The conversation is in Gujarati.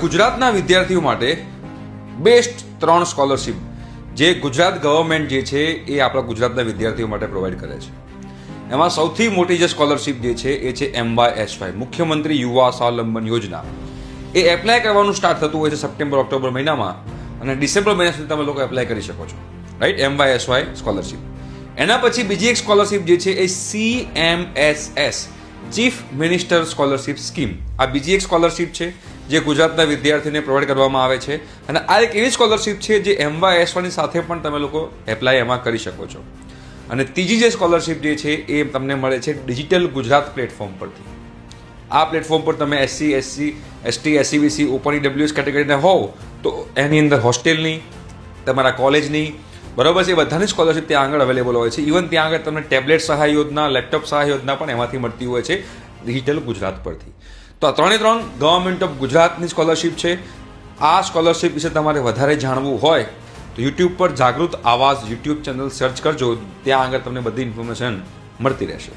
ગુજરાતના વિદ્યાર્થીઓ માટે બેસ્ટ 3 સ્કોલરશિપ જે ગુજરાત ગવર્મેન્ટ જે છે એ આપણા ગુજરાતના વિદ્યાર્થીઓ માટે પ્રોવાઈડ કરે છે. એમાં સૌથી મોટી જે સ્કોલરશિપ જે છે એ છે MYSY, મુખ્યમંત્રી યુવા સ્વાવલંબન યોજના. એ એપ્લાય કરવાનું સ્ટાર્ટ થતું હોય છે સપ્ટેમ્બર ઓક્ટોબર મહિનામાં અને ડિસેમ્બર મહિના સુધી તમે લોકો એપ્લાય કરી શકો છો, રાઈટ. MYSY scholarship. એના પછી બીજી એક સ્કોલરશિપ જે છે એ CMSS, chief minister scholarship scheme. આ બીજી એક સ્કોલરશિપ છે જે ગુજરાતના વિદ્યાર્થીને પ્રોવાઈડ કરવામાં આવે છે અને આ એક એવી સ્કોલરશિપ છે જે MYSY ની સાથે પણ તમે લોકો એપ્લાય એમાં કરી શકો છો. અને ત્રીજી જે સ્કોલરશિપ જે છે એ તમને મળે છે ડિજિટલ ગુજરાત પ્લેટફોર્મ પરથી. આ પ્લેટફોર્મ પર તમે SC, SC, ST, SCBC, open EWS કેટેગરીના હોવ તો એની અંદર હોસ્ટેલની, તમારા કોલેજની, બરાબર છે, એ બધાની સ્કોલરશિપ ત્યાં આગળ અવેલેબલ હોય છે. ઇવન ત્યાં આગળ તમને ટેબ્લેટ સહાય યોજના, લેપટોપ સહાય યોજના પણ એમાંથી મળતી હોય છે ડિજિટલ ગુજરાત પરથી. તો આ 3 ગવર્મેન્ટ ઓફ ગુજરાતની સ્કોલરશિપ છે. આ સ્કોલરશિપ વિશે તમારે વધારે જાણવું હોય તો યુટ્યુબ પર જાગૃત આવાઝ યુટ્યુબ ચેનલ સર્ચ કરજો, ત્યાં આગળ તમને બધી ઇન્ફોર્મેશન મળતી રહેશે.